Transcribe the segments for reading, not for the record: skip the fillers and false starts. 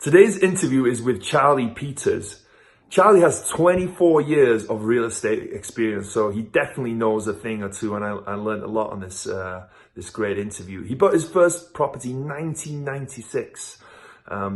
Today's interview is with Charlie Peters. Charlie has 24 years of real estate experience, so he definitely knows a thing or two, and I learned a lot on this great interview. He bought his first property in 1996,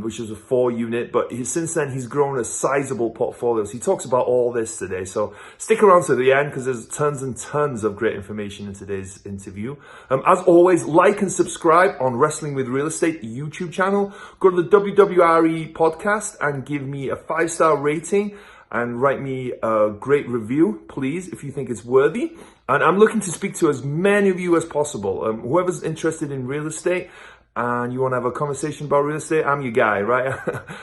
which was a 4-unit, but since then he's grown a sizable portfolio. So he talks about all this today, so stick around to the end because there's tons and tons of great information in today's interview. As always, like and subscribe on Wrestling with Real Estate YouTube channel. Go to the WWRE podcast and give me a 5-star rating and write me a great review, please, if you think it's worthy. And I'm looking to speak to as many of you as possible. Whoever's interested in real estate and you want to have a conversation about real estate, I'm your guy, right?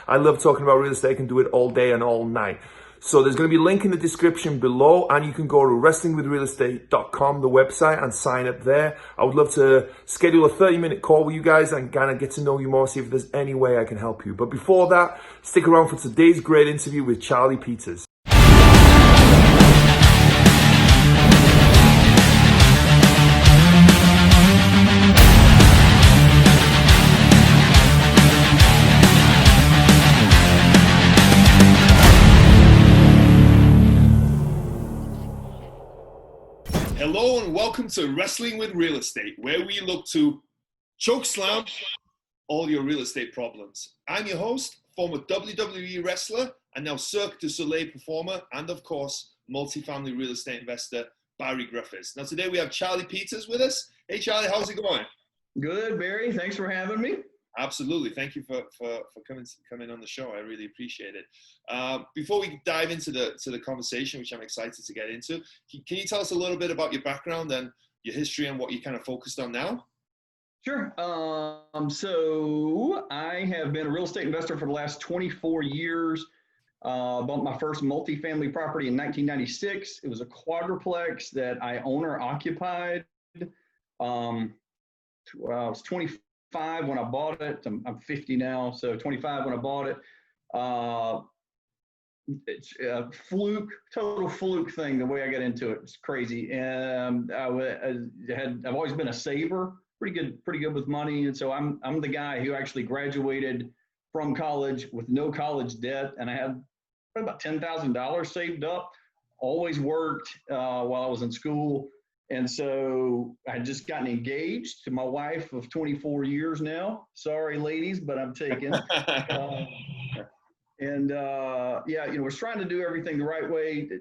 I love talking about real estate. I can do it all day and all night. So there's going to be a link in the description below, and you can go to wrestlingwithrealestate.com, the website, and sign up there. I would love to schedule a 30-minute call with you guys and kind of get to know you more, see if there's any way I can help you. But before that, stick around for today's great interview with Charlie Peters. Hello and welcome to Wrestling with Real Estate, where we look to chokeslam all your real estate problems. I'm your host, former WWE wrestler and now Cirque du Soleil performer, and of course, multifamily real estate investor, Barri Griffiths. Now today we have Charlie Peters with us. Hey Charlie, how's it going? Good, Barry. Thanks for having me. Absolutely. Thank you for coming on the show. I really appreciate it. Before we dive into the conversation, which I'm excited to get into, can you tell us a little bit about your background and your history and what you kind of focused on now? Sure. So I have been a real estate investor for the last 24 years. Bought my first multifamily property in 1996. It was a quadruplex that I owner occupied. I was 25 when I bought it. I'm 50 now, so 25 when I bought it. It's a total fluke thing. The way I got into it, it's crazy. And I've always been a saver, pretty good with money. And so I'm the guy who actually graduated from college with no college debt, and I had about $10,000 saved up. Always worked while I was in school. And so I had just gotten engaged to my wife of 24 years now. Sorry, ladies, but I'm taken. Was trying to do everything the right way.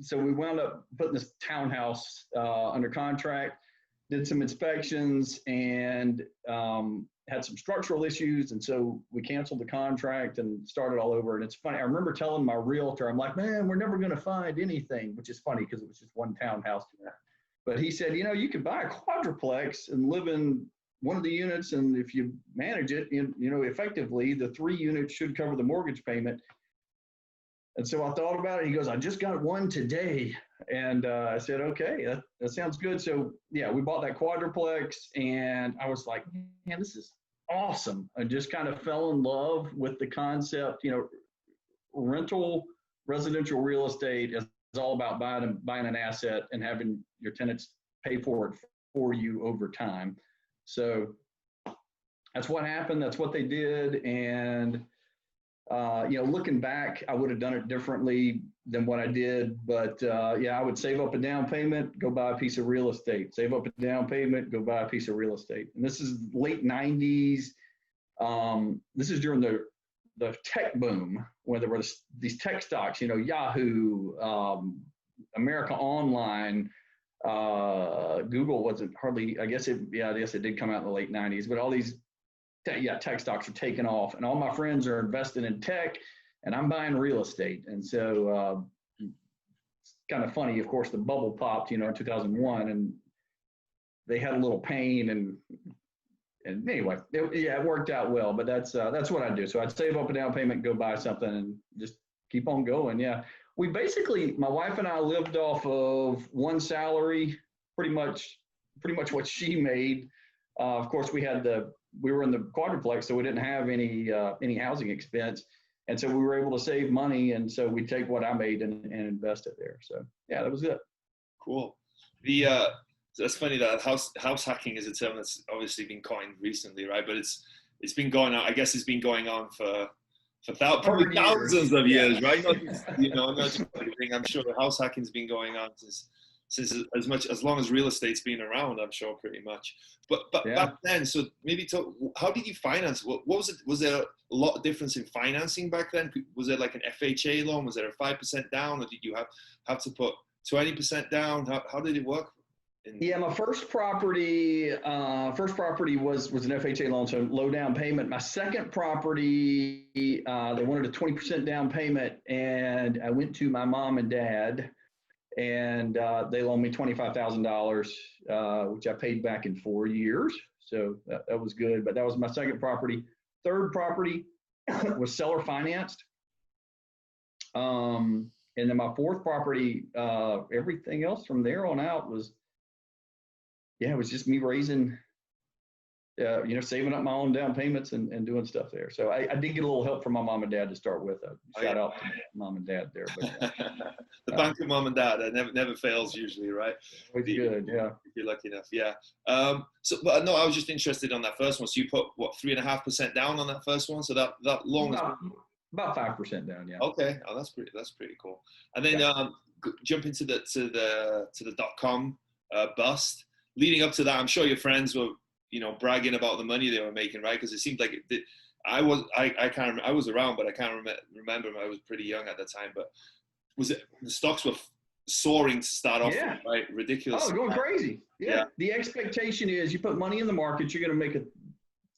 So we wound up putting this townhouse under contract, did some inspections, and had some structural issues. And so we canceled the contract and started all over. And it's funny, I remember telling my realtor, I'm like, man, we're never going to find anything, which is funny because it was just one townhouse. But he said, you could buy a quadruplex and live in one of the units, and if you manage it, effectively, the 3 units should cover the mortgage payment. And so I thought about it. He goes, I just got one today. And I said, okay, that sounds good. So, yeah, we bought that quadruplex, and I was like, man, this is awesome. I just kind of fell in love with the concept. Rental residential real estate is all about buying an asset and having your tenants pay for it for you over time. So that's what happened. That's what they did. And, looking back, I would have done it differently than what I did. But, I would save up a down payment, go buy a piece of real estate. Save up a down payment, go buy a piece of real estate. And this is late 90s. This is during the tech boom, where there were these tech stocks, Yahoo, America Online, Google wasn't hardly, I guess it did come out in the late 90s, but all these tech stocks are taking off, and all my friends are investing in tech, and I'm buying real estate. And so it's kind of funny, of course, the bubble popped, in 2001, and they had a little pain, and anyway, it worked out well. But that's what I do. So I'd save up a down payment, go buy something, and just keep on going. Yeah, we basically, my wife and I lived off of one salary, pretty much what she made. Of course, we were in the quadruplex, so we didn't have any housing expense, and so we were able to save money. And so we take what I made and invest it there. So yeah, that was it. Cool. That's funny that house hacking is a term that's obviously been coined recently, right? But it's been going on. I guess it's been going on for For probably 100 thousands of Yeah. years, right? Not just, not just anything. I'm sure house hacking's been going on since as long as real estate's been around. I'm sure pretty much. But Yeah. back then, so maybe talk. How did you finance? What was it? Was there a lot of difference in financing back then? Was there like an FHA loan? Was there a 5% down, or did you have to put 20% down? How did it work? Yeah, my first property was an FHA loan, so low down payment. My second property, they wanted a 20% down payment, and I went to my mom and dad, and they loaned me $25,000, which I paid back in 4 years. So that was good. But that was my second property. Third property was seller financed. And then my fourth property, everything else from there on out was, it was just me raising, saving up my own down payments and doing stuff there. So I did get a little help from my mom and dad to start with. Shout out to mom and dad there. But, the bank of mom and dad, that never fails usually, right? Always good, yeah. If you're lucky enough, yeah. But no, I was just interested on that first one. So you put what 3.5% down on that first one. So that loan is about 5% down, yeah. Okay, oh, that's pretty cool. And then jump into the .com bust. Leading up to that, I'm sure your friends were, bragging about the money they were making, right? Because it seemed like I was around, but I can't remember. I was pretty young at the time. But was it the stocks were soaring to start off, right? Ridiculous. Oh, going crazy. Yeah. The expectation is you put money in the market, you're going to make a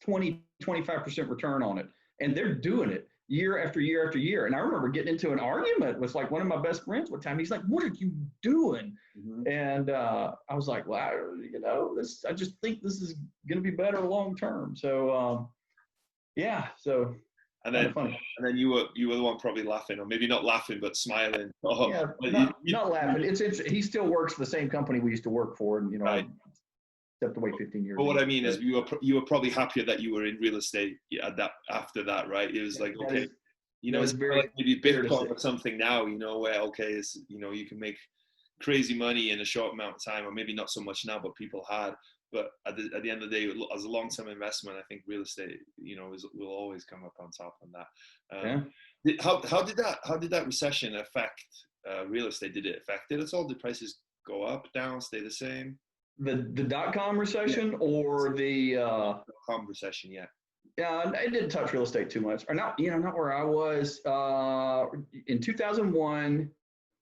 20-25% return on it, and they're doing it year after year after year. And I remember getting into an argument with like one of my best friends one time. He's like, "What are you doing?" Mm-hmm. And I was like, "Well, I just think this is going to be better long term." So, So. And then you were the one probably laughing, or maybe not laughing, but smiling. Not laughing. It's interesting. He still works for the same company we used to work for, and right. Stepped away 15 years. But what I mean is, you were probably happier that you were in real estate after that, right? It was like, okay, it's very like maybe Bitcoin or something now, where it's you can make crazy money in a short amount of time, or maybe not so much now, but people had. But at the end of the day, as a long-term investment, I think real estate, will always come up on top on that. How did that recession affect real estate? Did it affect it at all? Did prices go up, down, stay the same? The .com recession or the .com recession, yeah. Yeah, it didn't touch real estate too much, or not. Not where I was. In 2001,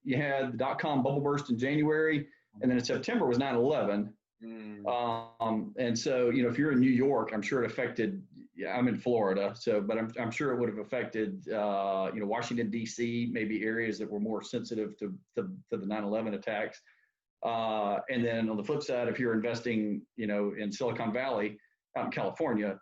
you had the .com bubble burst in January, and then in September was 9/11. And so, if you're in New York, I'm sure it affected. Yeah, I'm in Florida, but I'm sure it would have affected, Washington D.C., maybe areas that were more sensitive to the 9/11 attacks. And then on the flip side, if you're investing, in Silicon Valley, out in California,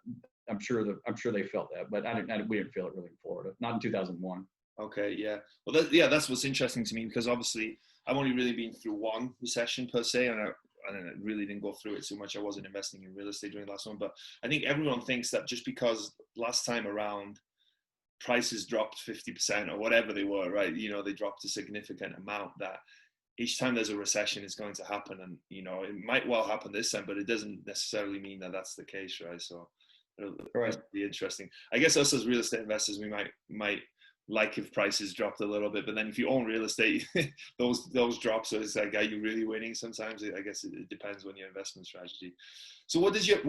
I'm sure they felt that, but we didn't feel it really in Florida, not in 2001. Okay, yeah. Well, that's what's interesting to me, because obviously I've only really been through one recession per se, and I really didn't go through it so much. I wasn't investing in real estate during the last one, but I think everyone thinks that just because last time around prices dropped 50% or whatever they were, right? They dropped a significant amount, that each time there's a recession, it's going to happen. And, it might well happen this time, but it doesn't necessarily mean that that's the case, right? So it'll be interesting. I guess us as real estate investors, we might like if prices dropped a little bit, but then if you own real estate, those drops, so it's like, are you really winning? Sometimes I guess it depends on your investment strategy. So what does your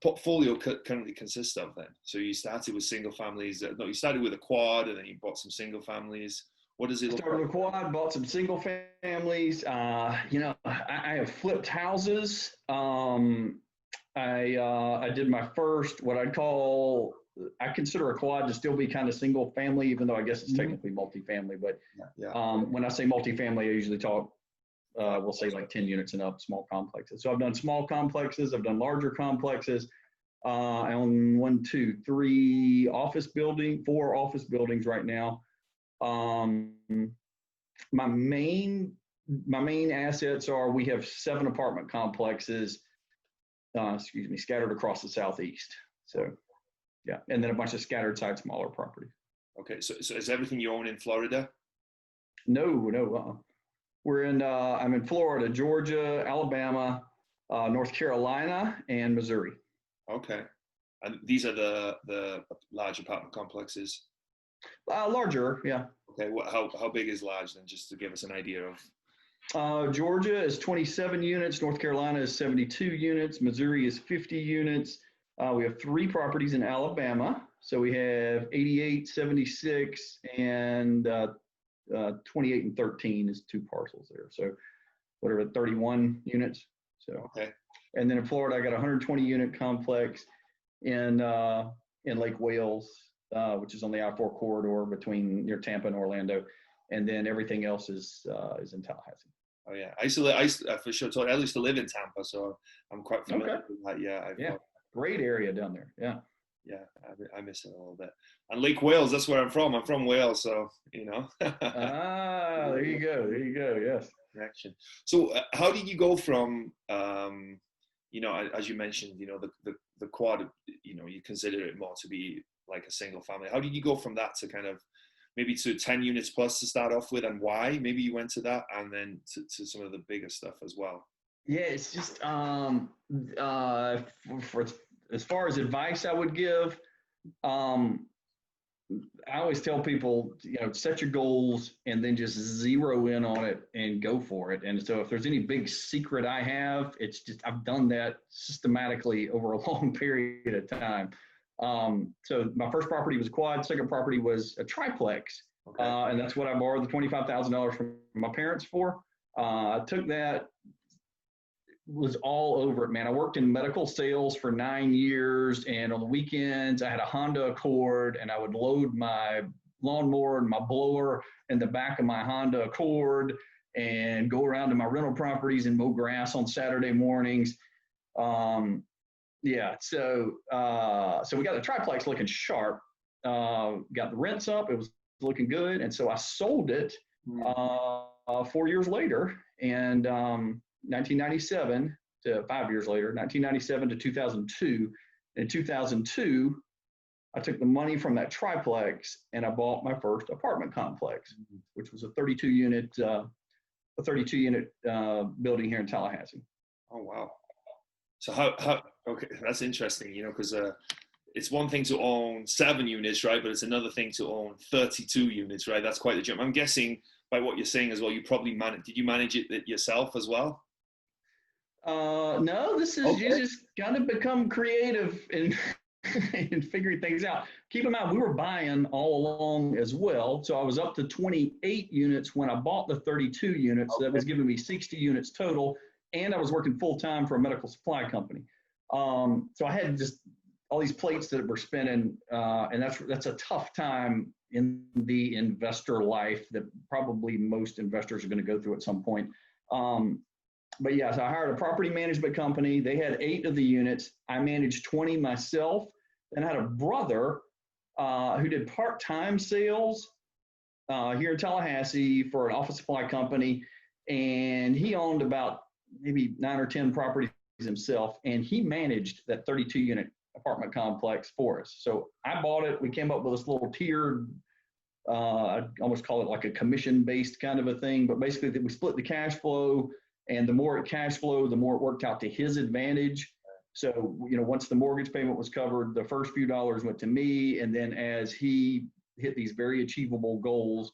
portfolio currently consist of then? So you started with single families. You started with a quad, and then you bought some single families. What does it look like? Started with a quad, bought some single families. I have flipped houses. I did my first, what I consider a quad to still be kind of single family, even though I guess it's technically multifamily. But when I say multifamily, I usually talk, we'll say like 10 units and up, small complexes. So I've done small complexes. I've done larger complexes. I own 4 office buildings right now. My main assets are, we have 7 apartment complexes, scattered across the Southeast. So, yeah. And then a bunch of scattered side, smaller properties. Okay. So is everything you own in Florida? No. I'm in Florida, Georgia, Alabama, North Carolina, and Missouri. Okay. And these are the large apartment complexes? Larger, yeah. Okay, how big is large then, just to give us an idea of? Georgia is 27 units. North Carolina is 72 units. Missouri is 50 units. We have 3 properties in Alabama. So we have 88, 76, and 28 and 13 is 2 parcels there. So whatever, 31 units. So okay. And then in Florida, I got a 120 unit complex in Lake Wales, which is on the I-4 corridor between near Tampa and Orlando. And then everything else is in Tallahassee. Oh yeah, I used to for sure. I used to live in Tampa, so I'm quite familiar with that. Yeah, great area down there. Yeah, I miss it a little bit. And Lake Wales, that's where I'm from. I'm from Wales, so you know. There you go. Yes. Connection. So, how did you go from, you know, as you mentioned, you know, the quad, you know, you consider it more to be like a single family. How did you go from that to kind of maybe to 10 units plus to start off with, and why maybe you went to that, and then to some of the bigger stuff as well? Yeah, it's just for as far as advice I would give, I always tell people, you know, set your goals and then just zero in on it and go for it. And so if there's any big secret I have, it's just I've done that systematically over a long period of time. So my first property was a quad, second property was a triplex. Okay. And that's what I borrowed the $25,000 from my parents for. I took that, was all over it, man. I worked in medical sales for 9 years, and on the weekends I had a Honda Accord, and I would load my lawnmower and my blower in the back of my Honda Accord and go around to my rental properties and mow grass on Saturday mornings. So we got the triplex looking sharp, got the rents up, it was looking good, and so I sold it 4 years later, and 1997 to 5 years later, 1997 to 2002. In 2002, I took the money from that triplex and I bought my first apartment complex, which was a 32 unit building here in Tallahassee. Oh wow! So how? Okay, that's interesting. You know, because it's one thing to own 7 units, right? But it's another thing to own 32 units, right? That's quite the jump. I'm guessing by what you're saying as well, you probably did you manage it yourself as well? No, this is, you just got to become creative and figuring things out. Keep in mind, we were buying all along as well. So I was up to 28 units when I bought the 32 units. Okay. That was giving me 60 units total. And I was working full time for a medical supply company. So I had just all these plates that were spinning. And that's a tough time in the investor life that probably most investors are going to go through at some point. But yeah, so I hired a property management company. They had 8 of the units. I managed 20 myself. Then I had a brother who did part-time sales here in Tallahassee for an office supply company. And he owned about maybe 9 or 10 properties himself. And he managed that 32 unit apartment complex for us. So I bought it. We came up with this little tiered, I'd almost call it like a commission-based kind of a thing. But basically we split the cash flow. And the more it cash flowed, the more it worked out to his advantage. So, you know, once the mortgage payment was covered, the first few dollars went to me. And then as he hit these very achievable goals,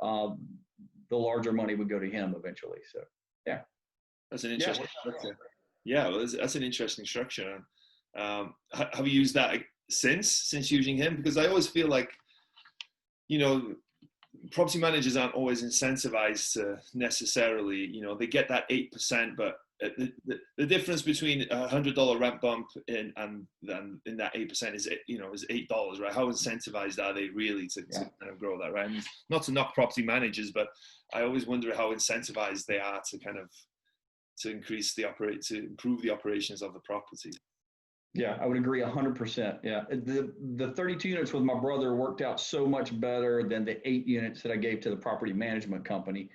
the larger money would go to him eventually. So, yeah. That's an interesting structure. Yeah, well, that's an interesting structure. Have you used that since using him? Because I always feel like, you know, property managers aren't always incentivized to necessarily, you know, they get that 8%, but the difference between $100 rent bump in that 8% is, you know, is $8, right? How incentivized are they really to kind of grow that, right? And not to knock property managers, but I always wonder how incentivized they are to kind of to improve the operations of the property. Yeah, I would agree 100%. Yeah, the 32 units with my brother worked out so much better than the 8 units that I gave to the property management company.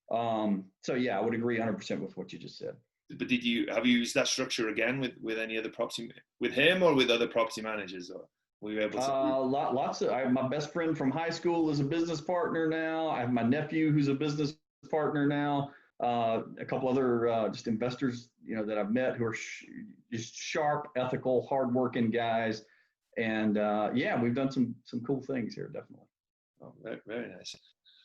So yeah, I would agree 100% with what you just said. But have you used that structure again with any other property, with him or with other property managers, or were you able to? Lots of. I have my best friend from high school is a business partner now. I have my nephew who's a business partner now. A couple other just investors, you know, that I've met who are just sharp, ethical, hardworking guys. And yeah, we've done some cool things here, definitely. Oh, very, very nice.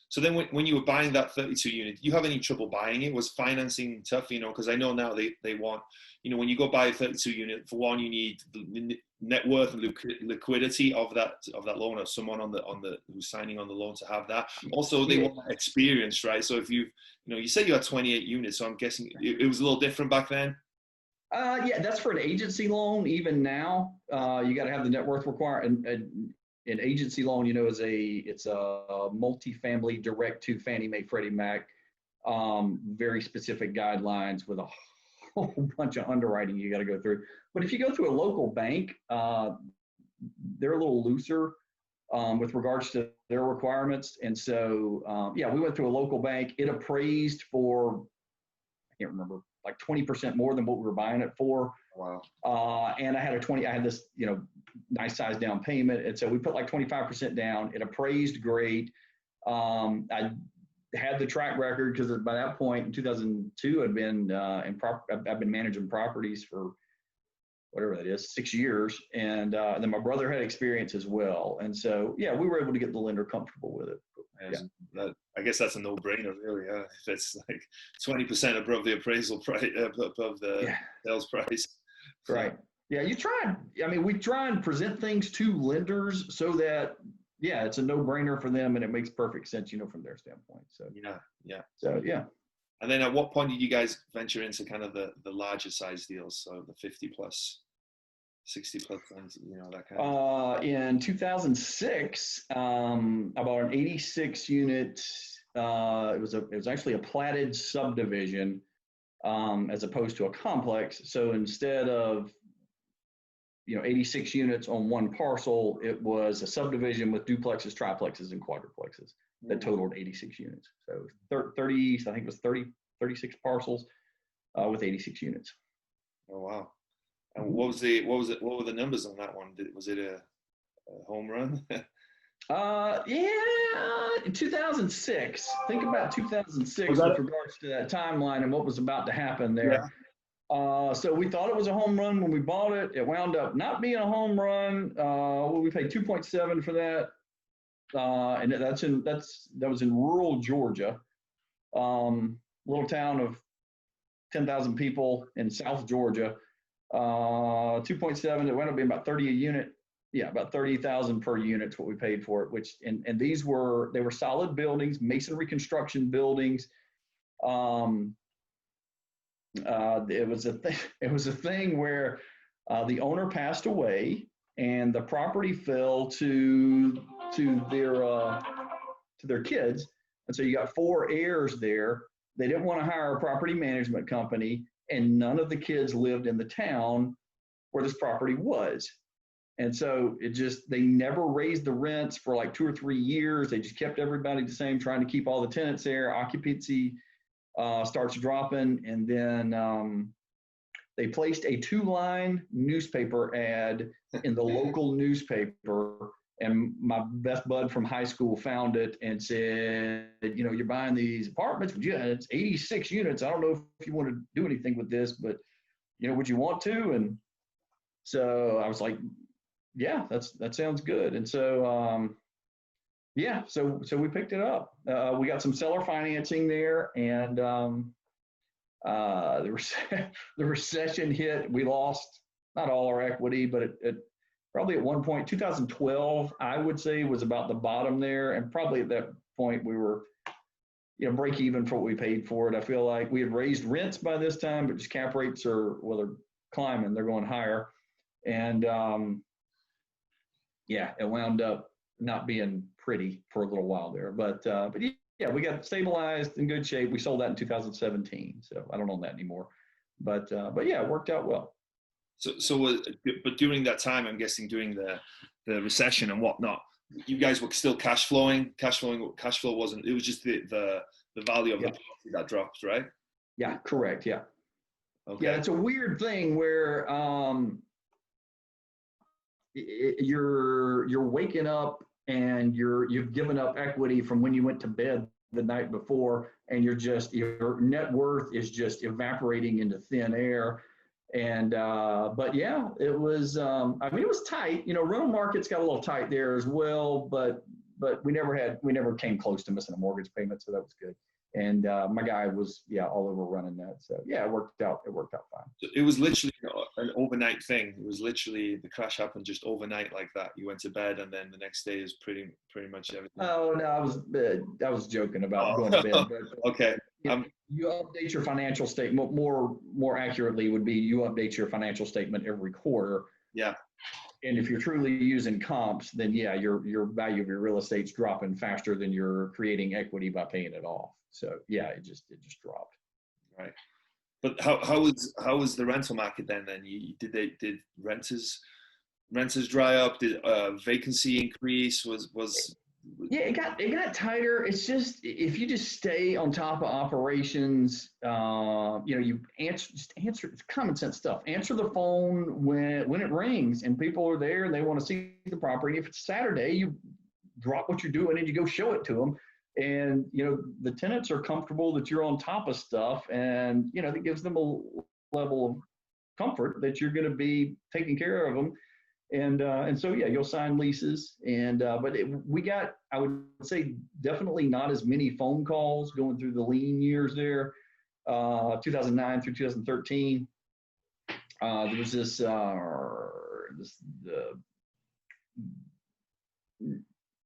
So then when you were buying that 32 unit, do you have any trouble buying it? Was financing tough, because I know now they want, when you go buy a 32 unit, for one, you need the net worth and liquidity of that loan, or someone on the who's signing on the loan to have that. Also, they want experience, right? So if you said you had 28 units, so I'm guessing it was a little different back then. Yeah, that's for an agency loan. Even now, you got to have the net worth requirement. An agency loan, it's a multifamily direct to Fannie Mae, Freddie Mac, very specific guidelines with a whole bunch of underwriting you got to go through. But if you go through a local bank, they're a little looser with regards to their requirements. And so, yeah, we went through a local bank. It appraised for, I can't remember, like 20% more than what we were buying it for. Wow. And I had this, nice size down payment. And so we put like 25% down. It appraised great. I had the track record because by that point in 2002, I've been managing properties for whatever that is, 6 years. And then my brother had experience as well. And so, yeah, we were able to get the lender comfortable with it. Yeah. I guess that's a no-brainer, really. If it's like 20% above the appraisal price, above the sales price. Right. Yeah, we try and present things to lenders so that, yeah, it's a no-brainer for them and it makes perfect sense, from their standpoint. So yeah. So yeah. And then at what point did you guys venture into kind of the larger size deals, so the 50 plus, 60 plus, that kind of? In 2006, I bought an 86 unit. It was actually a platted subdivision as opposed to a complex. So instead of 86 units on one parcel, it was a subdivision with duplexes, triplexes, and quadruplexes that totaled 86 units. So 30, I think it was 36 parcels with 86 units. Oh, wow. And what were the numbers on that one? Was it a home run? Yeah, in 2006. Think about 2006 with regards to that timeline and what was about to happen there. Yeah. So we thought it was a home run when we bought it. It wound up not being a home run. We paid 2.7 for that, and that was in rural Georgia, little town of 10,000 people in South Georgia. 2.7. It wound up being about 30 a unit. Yeah, about 30,000 per unit is what we paid for it. Which and they were solid buildings, masonry construction buildings. It was a thing where the owner passed away and the property fell to their kids, and so you got 4 heirs there. They didn't want to hire a property management company, and none of the kids lived in the town where this property was. And so they never raised the rents for like 2 or 3 years. They just kept everybody the same, trying to keep all the tenants there. Occupancy starts dropping, and then they placed a 2-line newspaper ad in the local newspaper, and my best bud from high school found it and said, you're buying these apartments, but yeah, it's 86 units. I don't know if you want to do anything with this, but would you want to? And so I was like, yeah, that sounds good. And so yeah, so we picked it up. We got some seller financing there, and the recession hit. We lost not all our equity, but it probably at one point, 2012, I would say was about the bottom there. And probably at that point we were, break even for what we paid for it. I feel like we had raised rents by this time, but just cap rates they're climbing, they're going higher. And yeah, it wound up not being pretty for a little while there, but yeah, we got stabilized in good shape. We sold that in 2017, so I don't own that anymore, but yeah, it worked out well. But during that time, I'm guessing during the recession and whatnot, you guys were still cash flowing. Cash flow wasn't. It was just the value of the property that dropped, right? Yeah, correct. Yeah. Okay. Yeah, it's a weird thing where you're waking up and you've given up equity from when you went to bed the night before, and your net worth is just evaporating into thin air. And, but yeah, it was, I mean, it was tight, rental market's got a little tight there as well, but we never came close to missing a mortgage payment. So that was good. And, my guy was, all over running that. So yeah, it worked out fine. It was literally an overnight thing. It was literally the crash happened just overnight like that. You went to bed and then the next day is pretty much everything. Oh no, I was joking about going to bed. But, okay. You update your financial statement more accurately would be you update your financial statement every quarter. Yeah. And if you're truly using comps, then yeah, your value of your real estate's dropping faster than you're creating equity by paying it off. So yeah, it just dropped. Right. But how was the rental market then? Did renters dry up? Did vacancy increase? Was Yeah, it got tighter. It's just if you just stay on top of operations, you answer it's common sense stuff. Answer the phone when it rings and people are there and they want to see the property. If it's Saturday, you drop what you're doing and you go show it to them. And the tenants are comfortable that you're on top of stuff, and that gives them a level of comfort that you're going to be taking care of them. And so, yeah, you'll sign leases. But we got, I would say, definitely not as many phone calls going through the lean years there, 2009 through 2013. There was this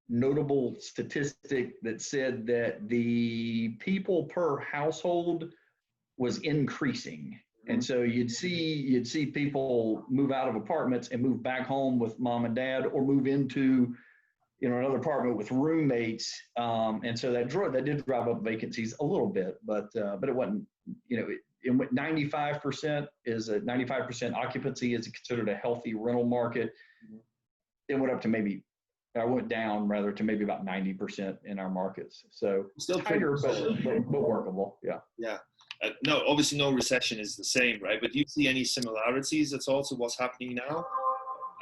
notable statistic that said that the people per household was increasing. And so you'd see people move out of apartments and move back home with mom and dad, or move into, another apartment with roommates. And so that did drive up vacancies a little bit, but it wasn't, it went 95% is a 95% occupancy is considered a healthy rental market. It went up to went down rather to maybe about 90% in our markets. So still tighter, but workable. Yeah. Yeah. No, obviously no recession is the same, right? But do you see any similarities at all to what's happening now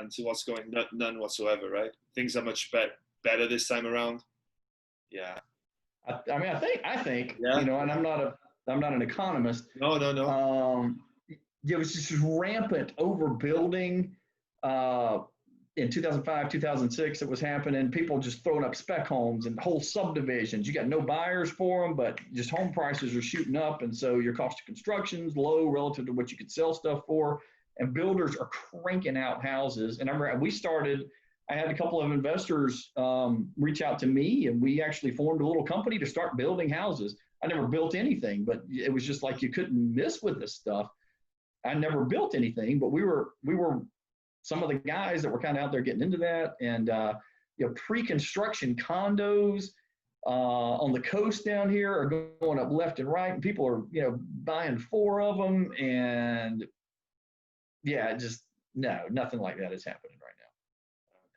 and to what's going? None whatsoever, right? Things are much better this time around. Yeah. I mean, I think, yeah. And I'm not an economist. No. It was just rampant overbuilding. In 2005, 2006, it was happening. People just throwing up spec homes and whole subdivisions. You got no buyers for them, but just home prices are shooting up. And so your cost of construction is low relative to what you could sell stuff for. And builders are cranking out houses. And I remember I had a couple of investors reach out to me, and we actually formed a little company to start building houses. I never built anything, but it was just like you couldn't miss with this stuff. I never built anything, but we were some of the guys that were kind of out there getting into that. And, pre-construction condos on the coast down here are going up left and right. And people are, buying 4 of them. And yeah, nothing like that is happening right now.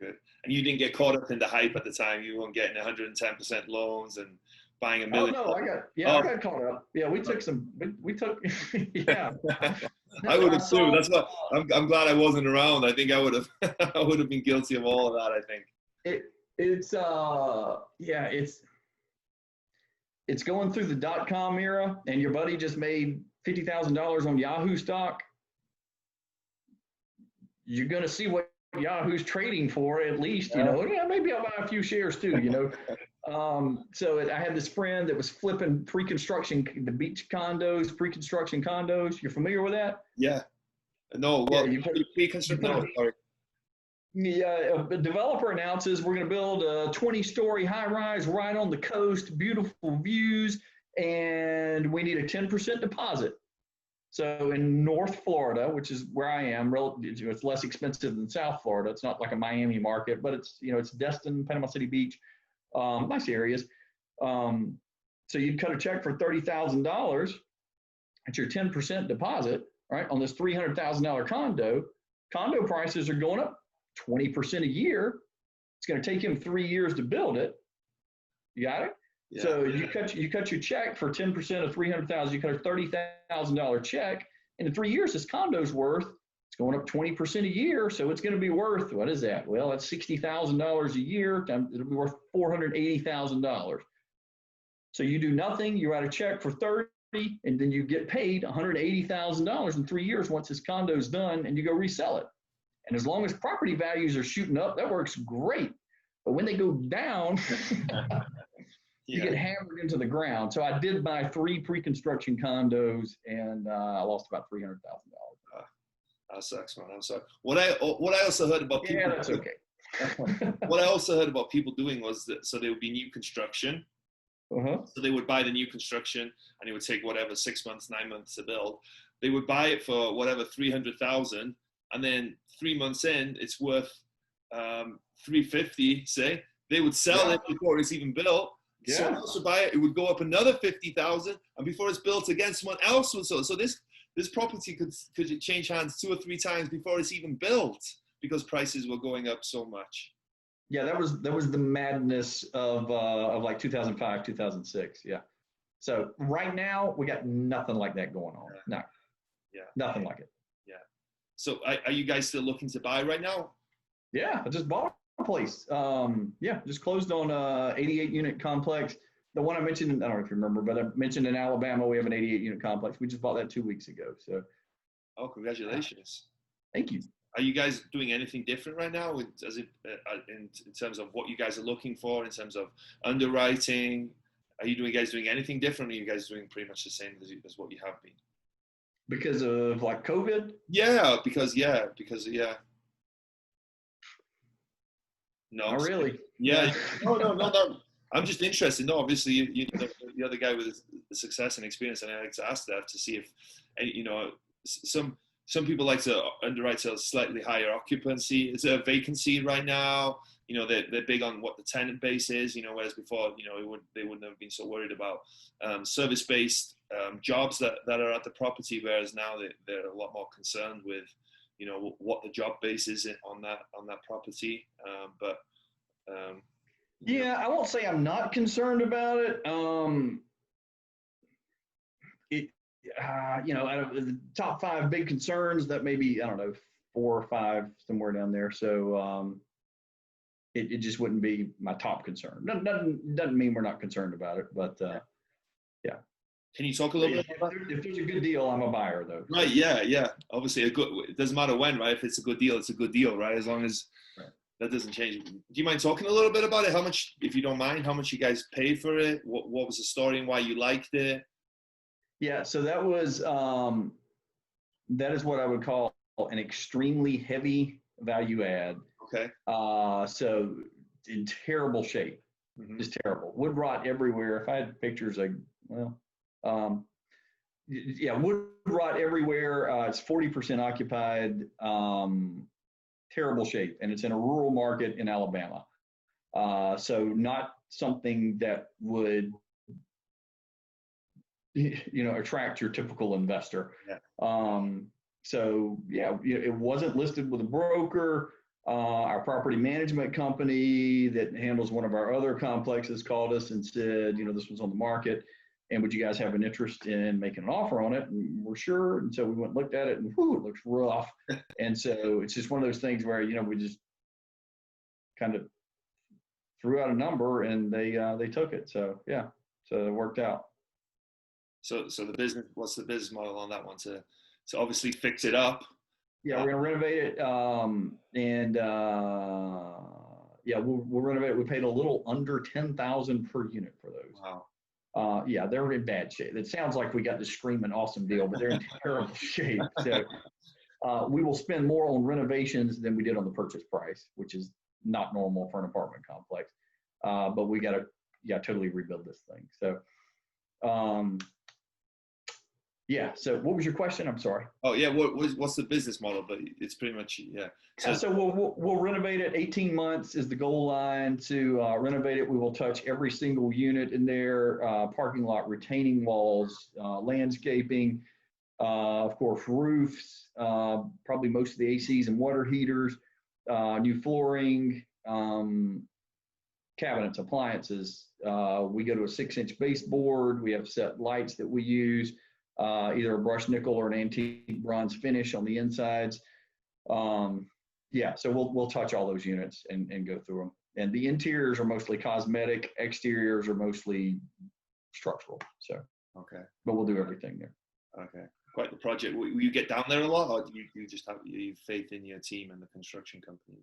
Good. And you didn't get caught up in the hype at the time. You weren't getting 110% loans and buying $1 million. Oh, no, I got caught up. Yeah, we took, yeah. I would have too. That's what I'm glad I wasn't around. I think I would have been guilty of all of that. I think it's going through the .com era, and your buddy just made $50,000 on Yahoo stock. You're going to see what Yahoo's trading for, at least, maybe I'll buy a few shares too, So I had this friend that was flipping the beach condos, pre-construction condos. You're familiar with that? Yeah. No, well, pre-construction. Sorry. Yeah, a developer announces we're going to build a 20-story high-rise right on the coast, beautiful views, and we need a 10% deposit. So in North Florida, which is where I am, it's less expensive than South Florida. It's not like a Miami market, but it's Destin, Panama City Beach, nice areas. So you'd cut a check for $30,000 at your 10% deposit, right, on this $300,000 condo. Condo prices are going up 20% a year. It's going to take him 3 years to build it. You got it? Yeah. So you cut your check for 10% of $300,000. You cut a $30,000 check, and in 3 years, this condo's worth. It's going up 20% a year, so it's going to be worth, what is that? Well, that's $60,000 a year. It'll be worth $480,000. So you do nothing. You write a check for 30. and then you get paid $180,000 in 3 years once this condo's done, and you go resell it. And as long as property values are shooting up, that works great. But when they go down, you get hammered into the ground. So I did buy 3 pre-construction condos, and I lost about $300,000. That sucks, man. I'm sorry. What I also heard about people. Yeah, that's okay. What I also heard about people doing was that, so there would be new construction. So they would buy the new construction, and it would take whatever 6 months, 9 months to build. They would buy it for whatever 300,000, and then 3 months in, it's worth 350. Say they would sell it before it's even built. Someone else would buy it. It would go up another 50,000, and before it's built again, someone else would sell. So this property could change hands 2 or 3 times before it's even built, because prices were going up so much. Yeah, that was the madness of like 2005, 2006. Yeah. So right now we got nothing like that going on. No. Yeah. Nothing like it. Yeah. So are you guys still looking to buy right now? Yeah, I just bought a place. Just closed on a 88 unit complex. The one I mentioned, I don't know if you remember, but I mentioned in Alabama we have an 88 unit complex. We just bought that 2 weeks ago. So. Oh, congratulations! Thank you. Are you guys doing anything different right now, in terms of what you guys are looking for, in terms of underwriting? Are you guys doing anything different, or are you guys doing pretty much the same as what you have been? Because of like COVID? Yeah, because. No. Not really. Yeah. No. I'm just interested. No, obviously you're the guy with the success and experience, and I like to ask that to see if, some people like to underwrite to a slightly higher occupancy. It's a vacancy right now. They're big on what the tenant base is. Whereas before, they wouldn't have been so worried about service-based jobs that are at the property. Whereas now they're a lot more concerned with, what the job base is on that property. Yeah, I won't say I'm not concerned about it. Out of the top 5 big concerns, that maybe, I don't know, 4 or 5, somewhere down there. So it just wouldn't be my top concern. Doesn't mean we're not concerned about it, but yeah. Can you talk a little bit about that? If there's a good deal, I'm a buyer, though. Right, yeah. Obviously, it doesn't matter when, right? If it's a good deal, it's a good deal, right? As long as that doesn't change. Do you mind talking a little bit about it? How much, if you don't mind, how much you guys paid for it? What was the story and why you liked it? Yeah, so that is what I would call an extremely heavy value add. Okay. So in terrible shape, just terrible. Wood rot everywhere. If I had pictures, wood rot everywhere. It's 40% occupied. Terrible shape, and it's in a rural market in Alabama. So not something that would attract your typical investor. It wasn't listed with a broker. Our property management company that handles one of our other complexes called us and said, this was on the market, and would you guys have an interest in making an offer on it? And we're sure. And so we went and looked at it, and it looks rough. And so it's just one of those things where, we just kind of threw out a number, and they took it. So it worked out. So what's the business model on that one? To obviously fix it up. Yeah, we're gonna renovate it, we'll renovate it. We paid a little under $10,000 per unit for those. Wow. They're in bad shape. It sounds like we got this screaming awesome deal, but they're in terrible shape. So we will spend more on renovations than we did on the purchase price, which is not normal for an apartment complex. But we got to totally rebuild this thing. So. So what was your question? I'm sorry. Oh yeah, what's the business model? But it's pretty much So we'll renovate it. 18 months is the goal line to renovate it. We will touch every single unit in there: parking lot, retaining walls, landscaping, of course, roofs, probably most of the ACs and water heaters, new flooring, cabinets, appliances. We go to a 6-inch baseboard. We have set lights that we use. Either a brushed nickel or an antique bronze finish on the insides. So we'll touch all those units and go through them. And the interiors are mostly cosmetic, exteriors are mostly structural. So Okay. but we'll do everything there. Okay. Quite the project. Will you get down there a lot, or do you just have faith in your team and the construction company?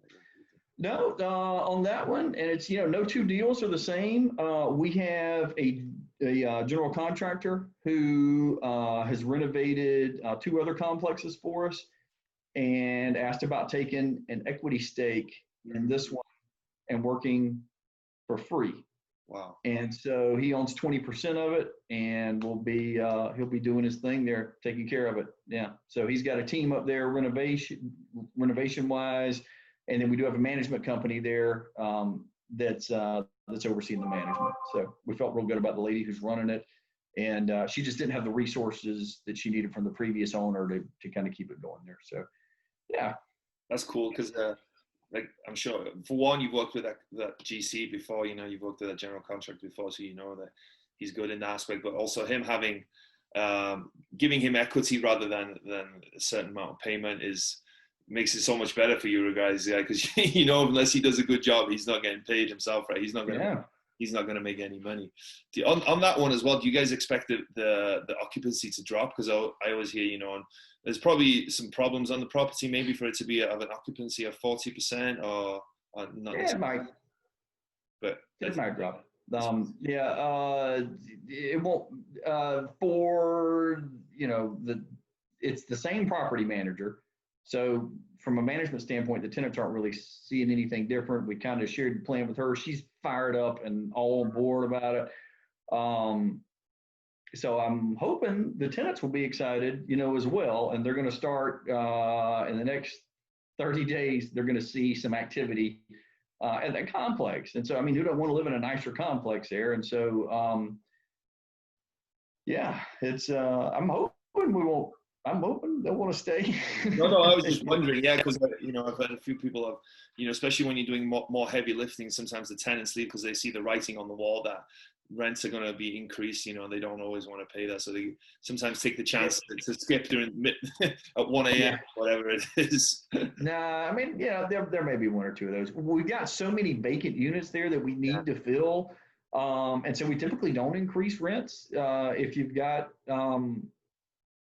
No, on that one, and it's, no two deals are the same. We have a general contractor who has renovated 2 other complexes for us and asked about taking an equity stake in this one and working for free. Wow. And so he owns 20% of it, and he'll be doing his thing there, taking care of it. Yeah. So he's got a team up there, renovation wise, and then we do have a management company there that's overseeing the management. So we felt real good about the lady who's running it, and she just didn't have the resources that she needed from the previous owner to kind of keep it going there. So yeah, that's cool because like I'm sure for one, you've worked with that GC before, you've worked with a general contractor before, so you know that he's good in that aspect, but also him having giving him equity rather than a certain amount of payment makes it so much better for you guys, because unless he does a good job, he's not getting paid himself, right? He's not going to make any money. On that one as well, do you guys expect the occupancy to drop? Because I always hear, there's probably some problems on the property, maybe for it to be of an occupancy of 40% or not. Yeah, it might. But it might drop. It won't. It's the same property manager. So from a management standpoint, the tenants aren't really seeing anything different. We kind of shared the plan with her. She's fired up and all on board about it. So I'm hoping the tenants will be excited, as well. And they're going to start in the next 30 days, they're going to see some activity at that complex. And so, who don't want to live in a nicer complex there? And so, it's, I'm hoping they'll want to stay. No, I was just wondering, because I've had a few people have, especially when you're doing more heavy lifting, sometimes the tenants leave because they see the writing on the wall that rents are going to be increased, and they don't always want to pay that, so they sometimes take the chance to skip during at 1 a.m. whatever it is. Nah, there may be 1 or 2 of those. We've got so many vacant units there that we need to fill, and so we typically don't increase rents if you've got.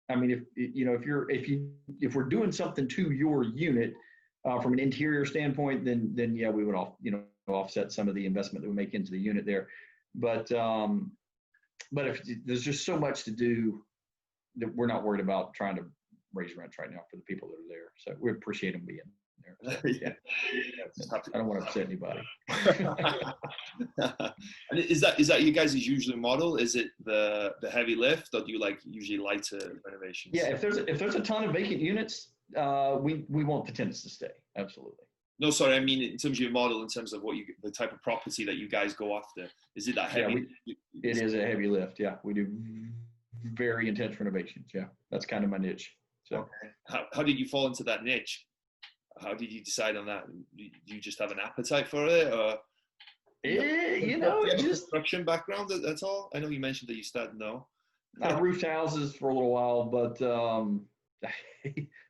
If we're doing something to your unit from an interior standpoint, then we would offset some of the investment that we make into the unit there. But if there's just so much to do that we're not worried about trying to raise rents right now for the people that are there. So we appreciate them being there. So, I don't want to upset anybody. And is that you guys' usual model? Is it the heavy lift, or do you usually lighter renovations? Yeah, if there's a ton of vacant units, we want the tenants to stay. Absolutely. No, sorry, in terms of your model, in terms of the type of property that you guys go after, is it that heavy? It is a heavy lift. Yeah, we do very intense renovations. Yeah, that's kind of my niche. So, okay. How did you fall into that niche? How did you decide on that? Do you just have an appetite for it, or just construction background? That's all. I know you mentioned that you started. No, I roofed houses for a little while, but oh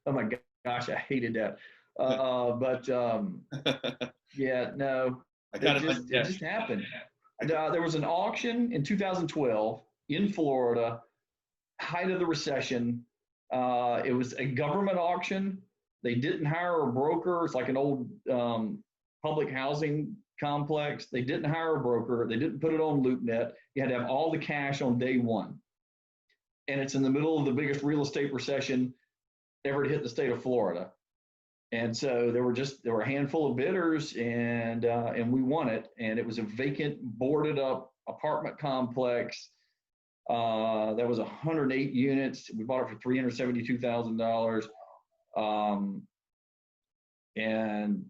my gosh, I hated that. It just happened. There was an auction in 2012 in Florida, height of the recession. It was a government auction. They didn't hire a broker. It's like an old public housing complex. They didn't hire a broker. They didn't put it on LoopNet. You had to have all the cash on day one. And it's in the middle of the biggest real estate recession ever to hit the state of Florida. And so there were a handful of bidders, and we won it. And it was a vacant, boarded up apartment complex. That was 108 units. We bought it for $372,000. And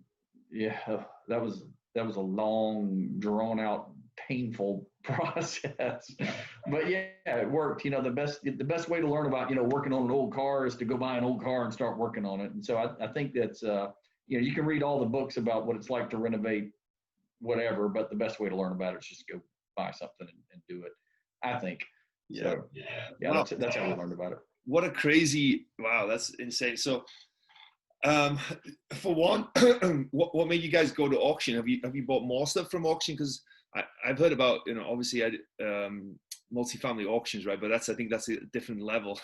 that was a long, drawn out, painful process, but it worked. The best way to learn about, working on an old car is to go buy an old car and start working on it. And so I think that's, you can read all the books about what it's like to renovate whatever, but the best way to learn about it is just go buy something and do it, I think. Wow. That's how we learned about it. What a crazy, wow, that's insane. So, for one, what made you guys go to auction? Have you bought more stuff from auction? Because I've heard about, obviously multifamily auctions, right? But I think that's a different level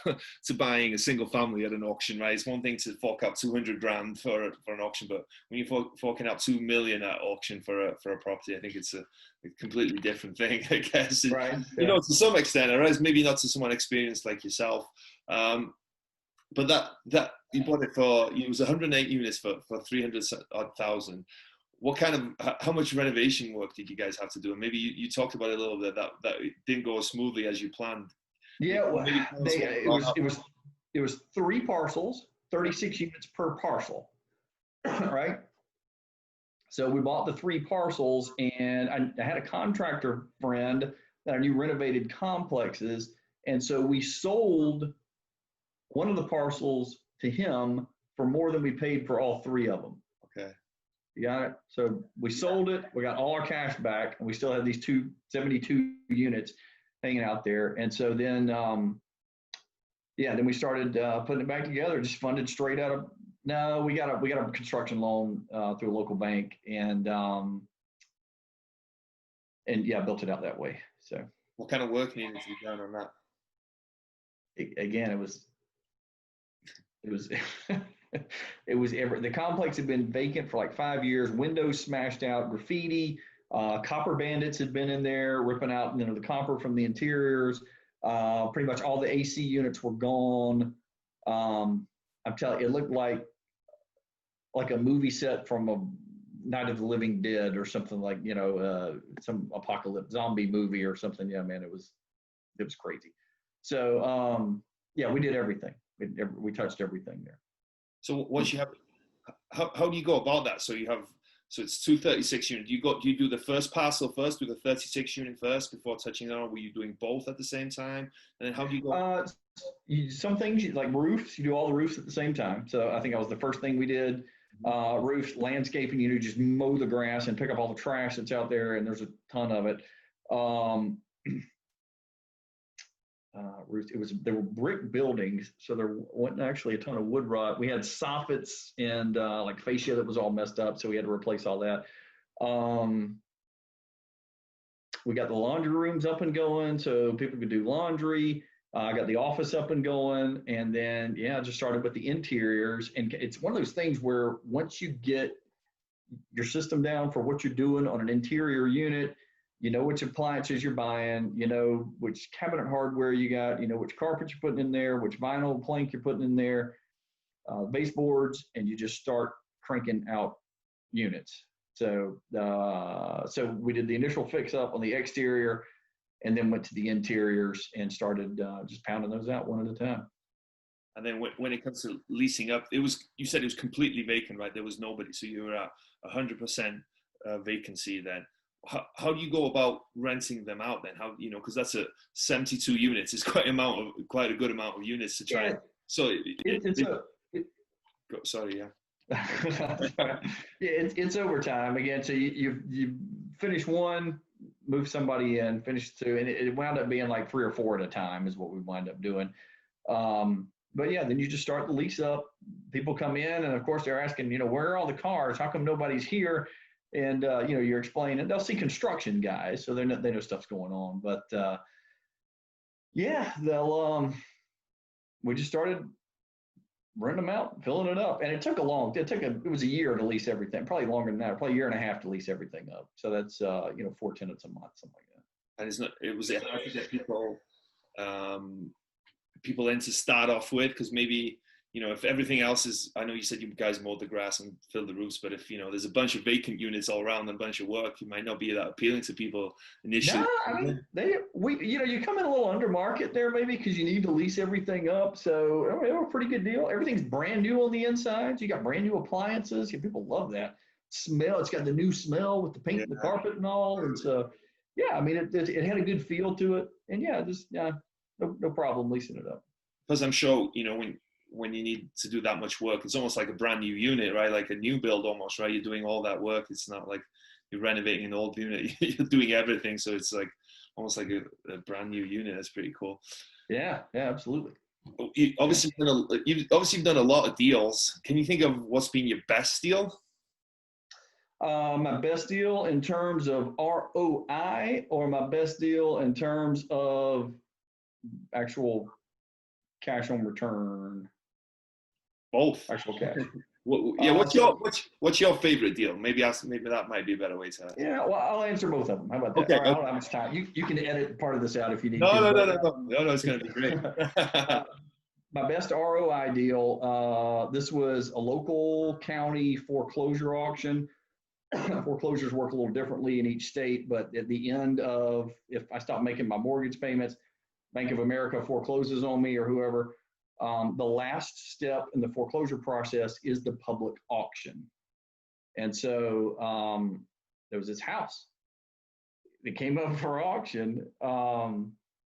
to buying a single family at an auction, right? It's one thing to fork out 200 grand for an auction, but when you're forking out 2 million at auction for a property, I think it's a completely different thing, I guess. Right. You know, to some extent, right? Maybe not to someone experienced like yourself. But that you bought it for, it was 108 units for 300,000. What kind of, how much renovation work did you guys have to do? And maybe you talked about it a little bit, that it didn't go as smoothly as you planned. Yeah, well, it was 3 parcels, 36 units per parcel, right? So we bought the 3 parcels, and I had a contractor friend that I knew renovated complexes, and so we sold one of the parcels to him for more than we paid for all 3 of them. Okay. You got it? So we sold it, we got all our cash back, and we still have these 72 units hanging out there. And so then, then we started putting it back together, just funded straight out of, no, we got a construction loan through a local bank, and built it out that way. So what kind of work needed to be done on that? Again, it was the complex had been vacant for like 5 years, windows smashed out, graffiti, copper bandits had been in there ripping out, the copper from the interiors. Pretty much all the AC units were gone. I'm telling you, it looked like a movie set from a Night of the Living Dead or something, like, some apocalypse zombie movie or something. Yeah, man, it was crazy. So we did everything. We touched everything there. So once you have, how do you go about that? So it's 236 units. Do you do the first parcel first, do the 36 unit first before touching on? Were you doing both at the same time? And then how do you go? Some things, like roofs, you do all the roofs at the same time. So I think that was the first thing we did. Roofs, landscaping, just mow the grass and pick up all the trash that's out there, and there's a ton of it. Roofs, they were brick buildings, so there wasn't actually a ton of wood rot. We had soffits and like fascia that was all messed up, so we had to replace all that. We got the laundry rooms up and going so people could do laundry. I got the office up and going, and then I just started with the interiors. And it's one of those things where once you get your system down for what you're doing on an interior unit, you know which appliances you're buying, you know which cabinet hardware you got, you know which carpet you're putting in there, which vinyl plank you're putting in there, baseboards, and you just start cranking out units. So we did the initial fix up on the exterior, and then went to the interiors and started just pounding those out one at a time. And then when it comes to leasing up, you said it was completely vacant, right? There was nobody, so you were at 100% vacancy then. How do you go about renting them out then? How, because that's 72 units. It's quite a good amount of units to try. Sorry, yeah. It's overtime again. So you finish one, move somebody in, finish 2, and it wound up being like 3 or 4 at a time is what we wind up doing. But then you just start the lease up. People come in, and of course they're asking, where are all the cars? How come nobody's here? And you're explaining. They'll see construction guys, so they know stuff's going on. But we just started renting them out, filling it up, and it was a year to lease everything, probably longer than that, probably a year and a half to lease everything up. So that's 4 tenants a month, something like that. And was it hard to get people in to start off with? Because maybe if everything else is, I know you said you guys mowed the grass and filled the roofs, but if there's a bunch of vacant units all around and a bunch of work, it might not be that appealing to people initially. No, I mean, you come in a little under market there maybe because you need to lease everything up. So they were a pretty good deal. Everything's brand new on the inside. You got brand new appliances. People love that smell. It's got the new smell with the paint and the carpet and all. And so, I mean, it had a good feel to it. And no problem leasing it up. Because I'm sure, when you need to do that much work, it's almost like a brand new unit, right? Like a new build almost, right? You're doing all that work. It's not like you're renovating an old unit. You're doing everything. So it's like almost like a brand new unit. That's pretty cool. Yeah, absolutely. You've obviously done a lot of deals. Can you think of what's been your best deal? My best deal in terms of ROI or my best deal in terms of actual cash on return? Both. Actual cash. What's your favorite deal? Maybe that might be a better way to. Yeah, well, I'll answer both of them. How about that? Okay. All right, I don't have much time. You can edit part of this out if you need to. No, it's going to be great. My best ROI deal, this was a local county foreclosure auction. Foreclosures work a little differently in each state, but at the end of, if I stop making my mortgage payments, Bank of America forecloses on me or whoever, the last step in the foreclosure process is the public auction. And so there was this house that came up for auction.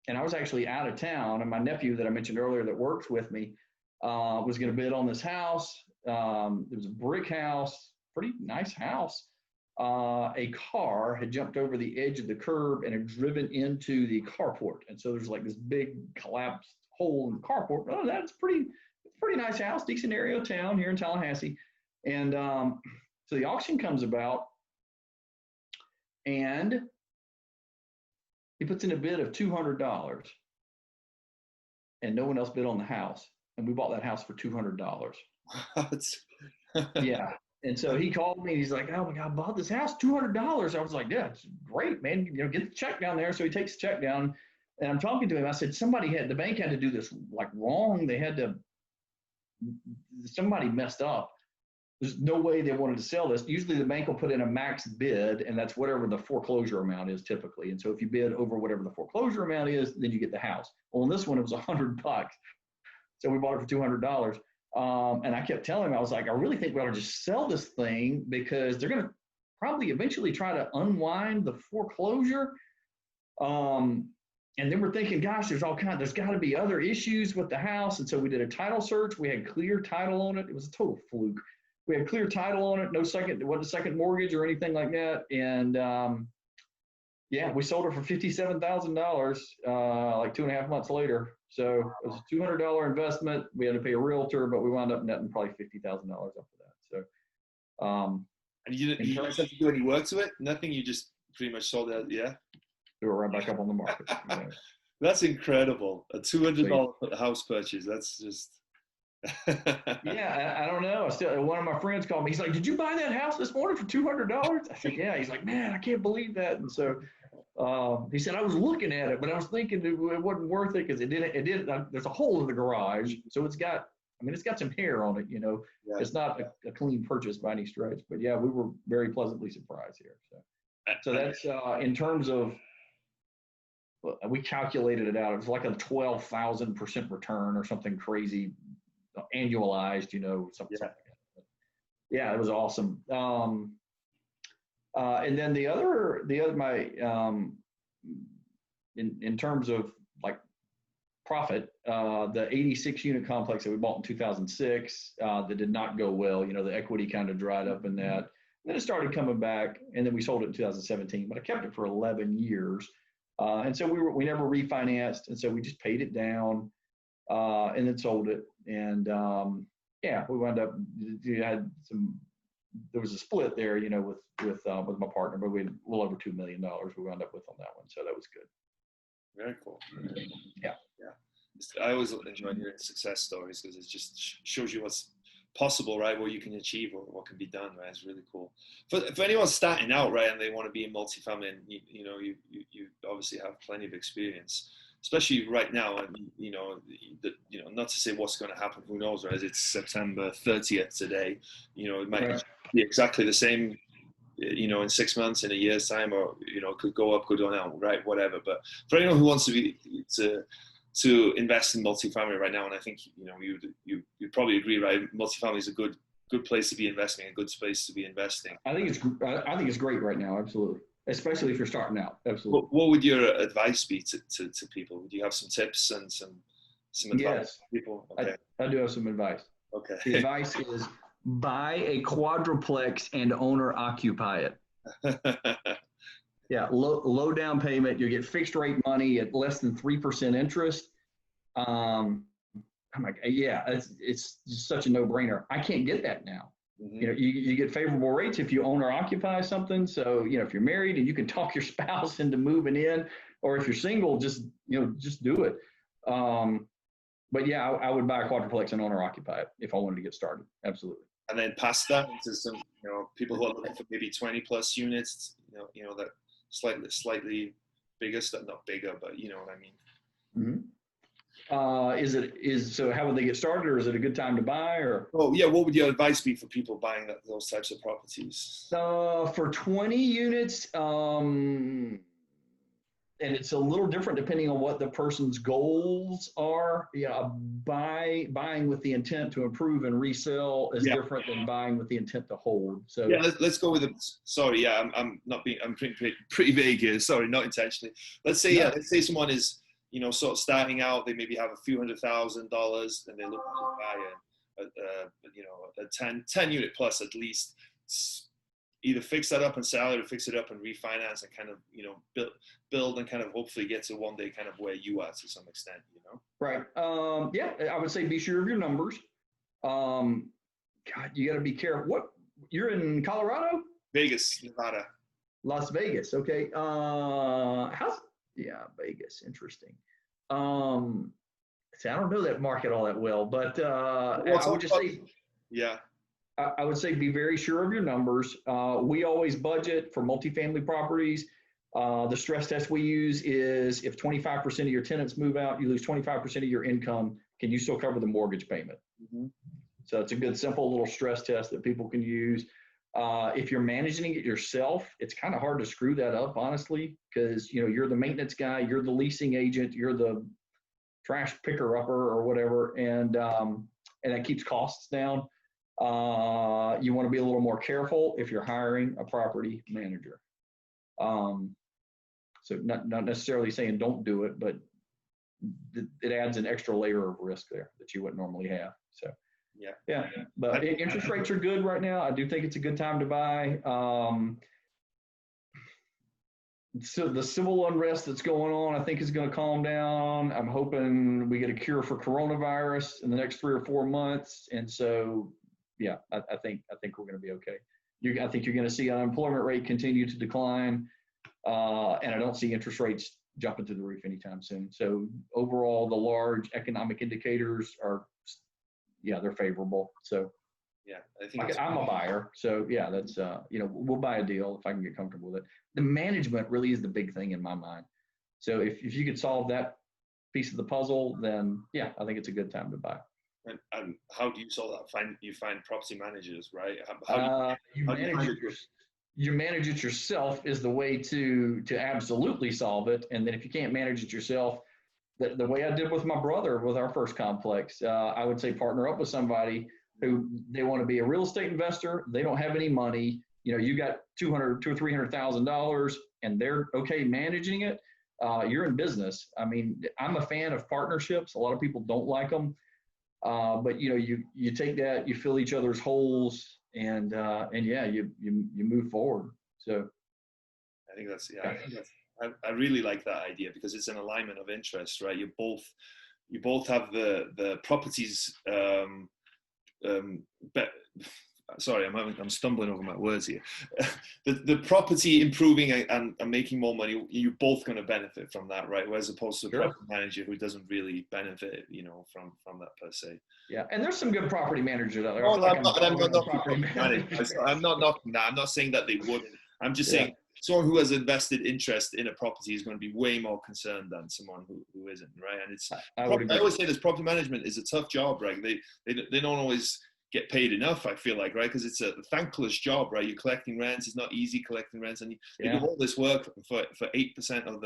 And I was actually out of town, and my nephew that I mentioned earlier that works with me was going to bid on this house. It was a brick house, pretty nice house. A car had jumped over the edge of the curb and had driven into the carport. And so there's like this big collapsed hole in the carport. Oh, that's pretty nice house, decent area of town here in Tallahassee. And so the auction comes about, and he puts in a bid of $200, and no one else bid on the house. And we bought that house for $200. Yeah. And so he called me and he's like, oh my God, I bought this house, $200. I was like, yeah, it's great, man. You know, get the check down there. So he takes the check down, and I'm talking to him. I said, the bank had to do this like wrong. Somebody messed up. There's no way they wanted to sell this. Usually the bank will put in a max bid, and that's whatever the foreclosure amount is typically. And so if you bid over whatever the foreclosure amount is, then you get the house. Well, in this one, it was $100. So we bought it for $200. And I kept telling him, I was like, I really think we ought to just sell this thing because they're going to probably eventually try to unwind the foreclosure. And then we're thinking, gosh, there's got to be other issues with the house. And so we did a title search. We had clear title on it. It was a total fluke. We had clear title on it. It wasn't a second mortgage or anything like that. And yeah, we sold it for $57,000 like 2.5 months later. So it was a $200 investment. We had to pay a realtor, but we wound up netting probably $50,000 after that. So, and you didn't have to do any work to it? Nothing. You just pretty much sold it. Yeah. Threw it right back up on the market. Yeah. That's incredible. A $200 house purchase. That's just. Yeah, I don't know. One of my friends called me. He's like, "Did you buy that house this morning for $200?" I said, "Yeah." He's like, "Man, I can't believe that." And so he said, "I was looking at it, but I was thinking it wasn't worth it because it didn't. There's a hole in the garage, so it's got some hair on it. You know, yeah. It's not a clean purchase by any stretch. But yeah, we were very pleasantly surprised here. So that's in terms of. We calculated it out. It was like a 12,000% return or something crazy. Annualized, something like that. Yeah, it was awesome. And then the other in terms of like profit, the 86 unit complex that we bought in 2006 that did not go well. The equity kind of dried up in that. And then it started coming back, and then we sold it in 2017. But I kept it for 11 years, and so we never refinanced, and so we just paid it down. And then sold it, and we wound up. There was a split there, with my partner, but we had a little over $2 million we wound up with on that one, so that was good. Very cool. Yeah. I always enjoy hearing success stories because it just shows you what's possible, right? What you can achieve or what can be done, right? It's really cool. For anyone starting out, right, and they want to be in multifamily, and you obviously have plenty of experience. Especially right now, and not to say what's going to happen, who knows, right? It's September 30th today. It might be exactly the same, in 6 months, in a year's time, or it could go up, could go down, right? Whatever. But for anyone who wants to invest in multifamily right now, and I think you'd probably agree, right? Multifamily is a good place to be investing, a good space to be investing. I think it's great right now, absolutely. Especially if you're starting out, absolutely. What would your advice be to people? Would you have some tips and some advice yes. for people? Okay. I do have some advice. Okay. The advice is buy a quadruplex and owner occupy it. Yeah, low down payment. You get fixed rate money at less than 3% interest. I'm like, yeah, it's just such a no brainer. I can't get that now. You know, you get favorable rates if you own or occupy something. So, you know, if you're married and you can talk your spouse into moving in, or if you're single, just do it. But yeah, I would buy a quadruplex and own or occupy it if I wanted to get started. Absolutely. And then past that into some, people who are looking for maybe 20 plus units, that slightly bigger stuff, not bigger, but you know what I mean. So how would they get started, or is it a good time to buy, or? Oh yeah. What would your advice be for people buying those types of properties? For 20 units, and it's a little different depending on what the person's goals are. Yeah, buying with the intent to improve and resell is different than buying with the intent to hold. So yeah, let's go with it. Sorry, yeah, I'm pretty vague here. Sorry, not intentionally. Let's say someone is, sort of starting out. They maybe have a few $100,000 and they're looking to buy a 10 unit plus at least. Either fix that up and sell it, or fix it up and refinance and kind of, build and kind of hopefully get to one day kind of where you are to some extent, Right. Yeah, I would say be sure of your numbers. God, you got to be careful. What, you're in Colorado? Vegas, Nevada. Las Vegas. Okay. Vegas. Interesting. See, I don't know that market all that well, but I would just say, yeah. I would say be very sure of your numbers. We always budget for multifamily properties. The stress test we use is if 25% of your tenants move out, you lose 25% of your income. Can you still cover the mortgage payment? Mm-hmm. So it's a good, simple little stress test that people can use. If you're managing it yourself, it's kind of hard to screw that up, honestly, because you're the maintenance guy, you're the leasing agent, you're the trash picker upper or whatever, and that keeps costs down. You want to be a little more careful if you're hiring a property manager. So not necessarily saying don't do it, but it adds an extra layer of risk there that you wouldn't normally have. So yeah. But interest rates are good right now. I do think it's a good time to buy. So the civil unrest that's going on, I think, is going to calm down. I'm hoping we get a cure for coronavirus in the next 3 or 4 months, and so. Yeah, I think we're going to be okay. I think you're going to see unemployment rate continue to decline, and I don't see interest rates jumping through the roof anytime soon. So overall, the large economic indicators they're favorable. So yeah, I think I'm a buyer. So yeah, that's we'll buy a deal if I can get comfortable with it. The management really is the big thing in my mind. So if you could solve that piece of the puzzle, then yeah, I think it's a good time to buy. And how do you solve that? You find property managers, right? You manage it yourself is the way to absolutely solve it. And then if you can't manage it yourself, the way I did with my brother with our first complex, I would say partner up with somebody who they want to be a real estate investor. They don't have any money. You got $200,000 or $300,000, and they're okay managing it. You're in business. I mean, I'm a fan of partnerships. A lot of people don't like them. But you take that, you fill each other's holes, and you move forward. So I think I really like that idea because it's an alignment of interest, right? You both have the properties. Sorry, I'm stumbling over my words here. The property improving and making more money, you're both going to benefit from that, right? Whereas opposed to a property manager who doesn't really benefit, from that per se. Yeah, and there's some good property managers out there. I'm not knocking that. I'm not saying that they wouldn't. I'm just saying someone who has invested interest in a property is going to be way more concerned than someone who isn't, right? And I always say this: property management is a tough job, right? They don't always get paid enough, I feel like, right? Because it's a thankless job, right? You're collecting rents. It's not easy collecting rents, and you do all this work for 8% of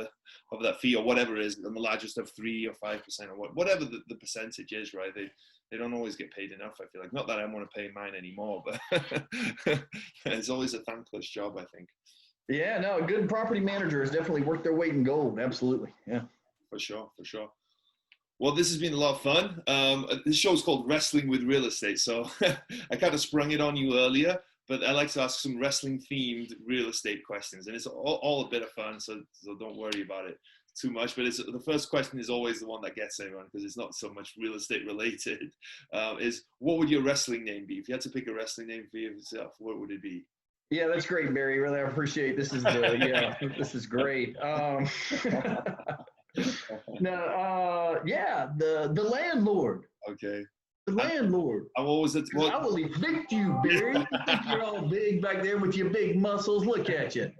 that fee or whatever it is, and the largest of 3 or 5% or whatever the percentage is, right? They don't always get paid enough, I feel like. Not that I want to pay mine anymore, but it's always a thankless job, I think. Yeah, no, a good property manager has definitely worth their weight in gold. Absolutely, yeah. For sure. Well, this has been a lot of fun. This show's called Wrestling with Real Estate, so I kind of sprung it on you earlier, but I like to ask some wrestling-themed real estate questions, and it's all a bit of fun, so don't worry about it too much. But the first question is always the one that gets everyone, because it's not so much real estate related. Is what would your wrestling name be? If you had to pick a wrestling name for yourself, what would it be? Yeah, that's great, Barry. Really, I appreciate this. This is great. The landlord. Okay. The landlord. And what was it? I will evict you, Barry. You think you're all big back there with your big muscles? Look at you.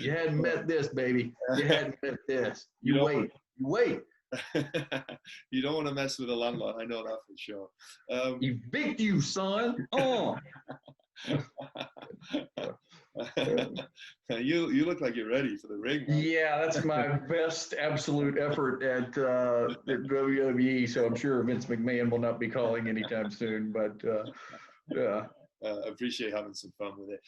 You hadn't met this, baby. You hadn't met this. You wait. You don't want to mess with a landlord. I know that for sure. Evict you, son. Oh. You look like you're ready for the ring, man. Yeah, that's my best absolute effort at WWE. So I'm sure Vince McMahon will not be calling anytime soon. But yeah, appreciate having some fun with it.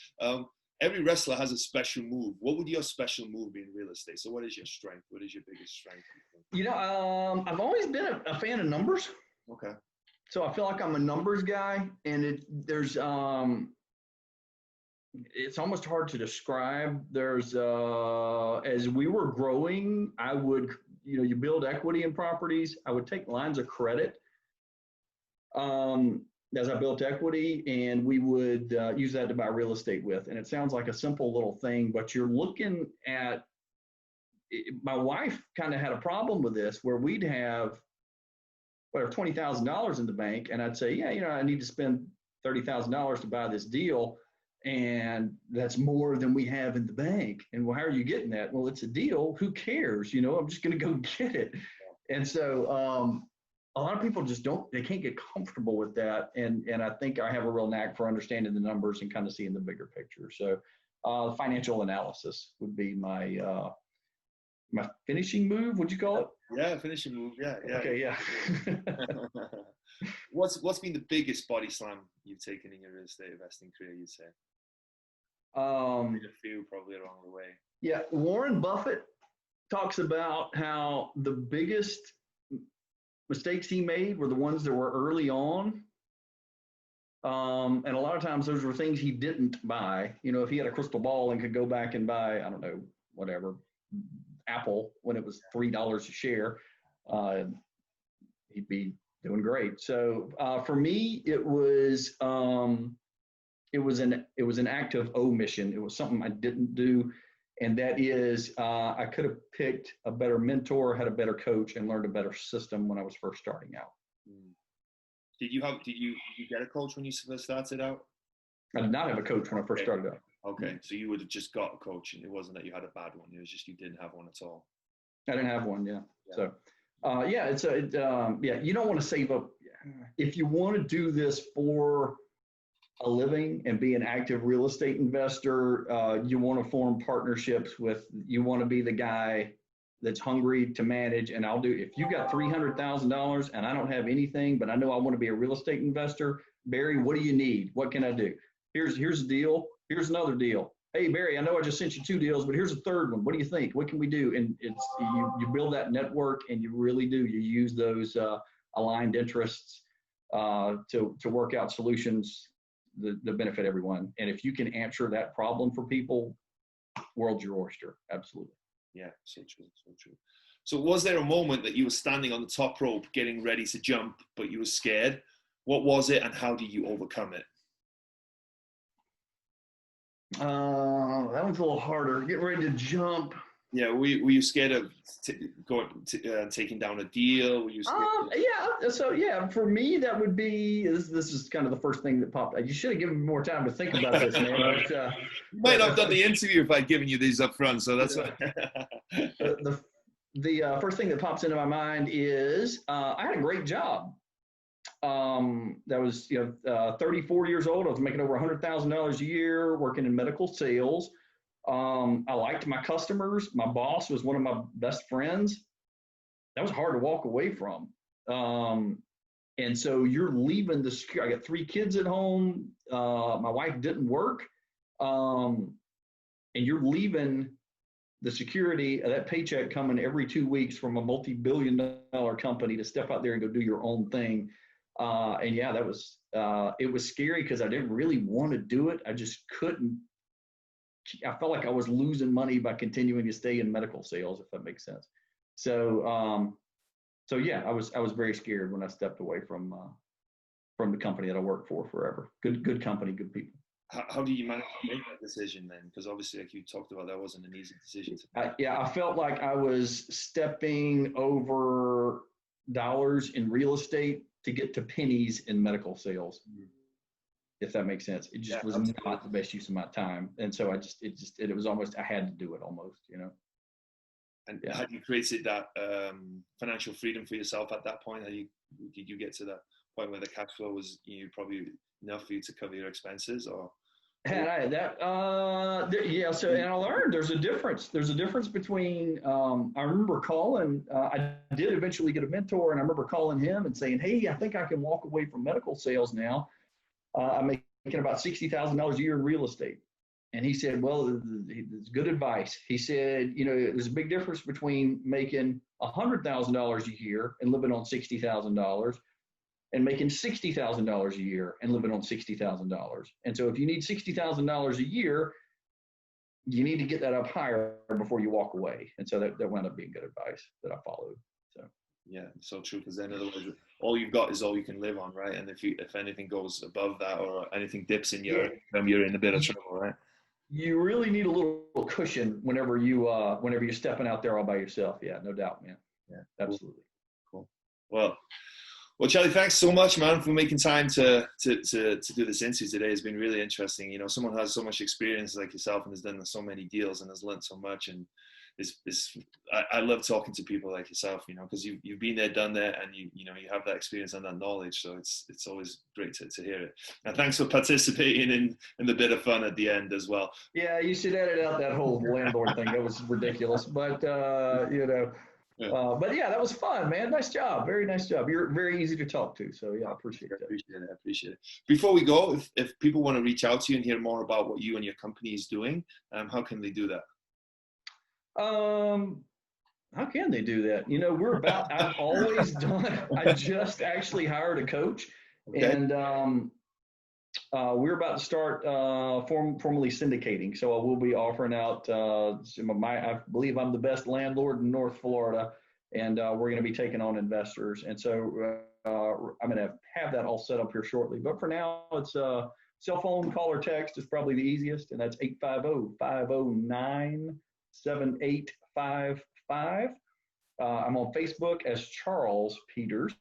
Every wrestler has a special move. What would your special move be in real estate? So what is your strength? What is your biggest strength? I've always been a fan of numbers. Okay. So I feel like I'm a numbers guy, and it's almost hard to describe. There's as we were growing, I would, you build equity in properties. I would take lines of credit as I built equity, and we would use that to buy real estate with. And it sounds like a simple little thing, but you're looking at, my wife kind of had a problem with this, where we'd have $20,000 in the bank, and I'd say, I need to spend $30,000 to buy this deal, and that's more than we have in the bank. And well, how are you getting that? Well, it's a deal. Who cares? I'm just going to go get it. And so a lot of people just they can't get comfortable with that. And I think I have a real knack for understanding the numbers and kind of seeing the bigger picture. So financial analysis would be my finishing move. Would you call it? Yeah, finishing move. Yeah. Okay, yeah. What's been the biggest body slam you've taken in your real estate investing career, you'd say? A few probably along the way. Yeah, Warren Buffett talks about how the biggest mistakes he made were the ones that were early on. And a lot of times those were things he didn't buy. If he had a crystal ball and could go back and buy, I don't know, whatever, Apple when it was $3 a share, he'd be doing great. So for me, it was an act of omission. It was something I didn't do, and that is I could have picked a better mentor, had a better coach, and learned a better system when I was first starting out. Did you get a coach when you first started out? I did not have a coach when I first started out. Okay, so you would have just got a coach, and it wasn't that you had a bad one. It was just you didn't have one at all. I didn't have one, yeah. So, you don't want to save up. If you want to do this for a living and be an active real estate investor, you want to form partnerships you want to be the guy that's hungry to manage. And if you got $300,000 and I don't have anything, but I know I want to be a real estate investor, Barry, what do you need? What can I do? Here's a deal. Here's another deal. Hey, Barry, I know I just sent you 2 deals, but here's a third one. What do you think? What can we do? And you build that network, and you really do. You use those aligned interests to work out solutions that benefit everyone. And if you can answer that problem for people, world's your oyster. Absolutely. Yeah, so true, so true. So was there a moment that you were standing on the top rope getting ready to jump, but you were scared? What was it, and how did you overcome it? That one's a little harder. Getting ready to jump. Yeah, were you scared of taking down a deal? Were you scared? Yeah. So yeah, for me that would be this is kind of the first thing that popped. You should have given me more time to think about this, man. But, you might not have done the interview if I'd given you these up front, so that's why. The first thing that pops into my mind is I had a great job. That was 34 years old. I was making over $100,000 a year working in medical sales. I liked my customers. My boss was one of my best friends. That was hard to walk away from. And so you're leaving I got 3 kids at home. My wife didn't work. And you're leaving the security of that paycheck coming every 2 weeks from a multi-billion-dollar company to step out there and go do your own thing. And yeah, that was It was scary because I didn't really want to do it. I just couldn't. I felt like I was losing money by continuing to stay in medical sales, if that makes sense. So, yeah, I was very scared when I stepped away from the company that I worked for forever. Good company, good people. How do you manage to make that decision then? Because obviously, like you talked about, that wasn't an easy decision to make. I felt like I was stepping over dollars in real estate to get to pennies in medical sales, if that makes sense. It just was not the best use of my time. And so it was almost, I had to do it almost, you know. And had you created that financial freedom for yourself at that point? Did you get to that point where the cash flow was probably enough for you to cover your expenses, or? Had I that? Yeah. So, and I learned there's a difference. There's a difference between. I remember calling. I did eventually get a mentor, and I remember calling him and saying, "Hey, I think I can walk away from medical sales now. I'm making about $60,000 a year in real estate." And he said, "Well, it's good advice." He said, "You know, there's a big difference between making $100,000 a year and living on $60,000." And making $60,000 a year and living on $60,000. And so if you need $60,000 a year, you need to get that up higher before you walk away. And so that wound up being good advice that I followed. So yeah, so true. Because then, in other words, all you've got is all you can live on, right? And if anything goes above that or anything dips in your income, you're in a bit of trouble, right? You really need a little cushion whenever you're stepping out there all by yourself. Yeah, no doubt, man. Yeah, absolutely. Cool. Well, Charlie, thanks so much, man, for making time to do this interview today. It's been really interesting. You know, someone who has so much experience like yourself and has done so many deals and has learned so much. And I love talking to people like yourself, you know, because you've been there, done that, and you have that experience and that knowledge. So it's always great to hear it. And thanks for participating in the bit of fun at the end as well. Yeah, you should edit out that whole landlord thing. That was ridiculous, but you know. Yeah. But yeah, that was fun, man. Nice job. Very nice job. You're very easy to talk to. So yeah, I appreciate that. I appreciate it. Before we go, if people want to reach out to you and hear more about what you and your company is doing, how can they do that? How can they do that? You know, I've always done, I just actually hired a coach, okay. And we're about to start formally syndicating. So I will be offering out, I believe I'm the best landlord in North Florida, and we're going to be taking on investors. And so I'm going to have that all set up here shortly. But for now, it's cell phone, call, or text is probably the easiest, and that's 850-509-7855. I'm on Facebook as Charles Peters,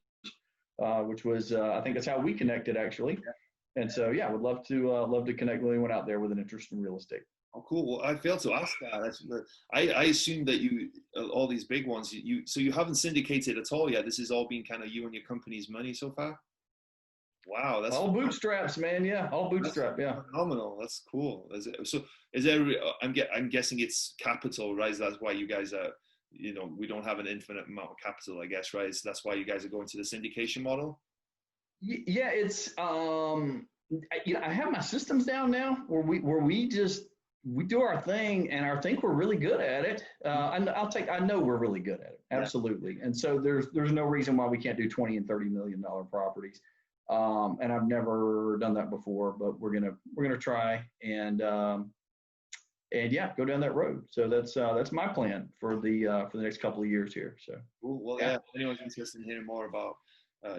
which was, I think that's how we connected, actually. Yeah. And so, yeah, I would love to connect with anyone out there with an interest in real estate. Oh, cool. Well, I failed to ask that. I assume that you, all these big ones, so you haven't syndicated at all yet. This has all been kind of you and your company's money so far? Wow. That's all bootstraps, man. Yeah. All bootstrap. Yeah. Phenomenal. That's cool. I'm guessing it's capital, right? That's why you guys are, you know, we don't have an infinite amount of capital, I guess, right? So that's why you guys are going to the syndication model? Yeah, it's you know, I have my systems down now where we do our thing, and I think we're really good at it. I know we're really good at it, absolutely. And so there's no reason why we can't do $20 and $30 million properties. And I've never done that before, but we're gonna try and yeah, go down that road. So that's my plan for the next couple of years here. So cool. Well, yeah. If anyone's interested in hearing more about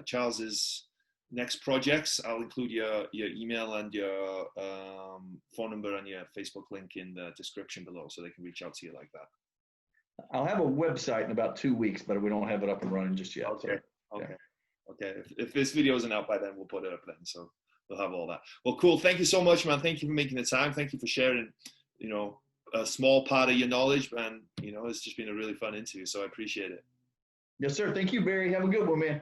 Charles's next projects, I'll include your email and your phone number and your Facebook link in the description below, so they can reach out to you like that. I'll have a website in about 2 weeks, but we don't have it up and running just yet. Okay. So, okay. Yeah. Okay. If this video isn't out by then, we'll put it up then. So we'll have all that. Well, cool. Thank you so much, man. Thank you for making the time. Thank you for sharing, you know, a small part of your knowledge, and you know, it's just been a really fun interview. So I appreciate it. Yes, sir. Thank you, Barry. Have a good one, man.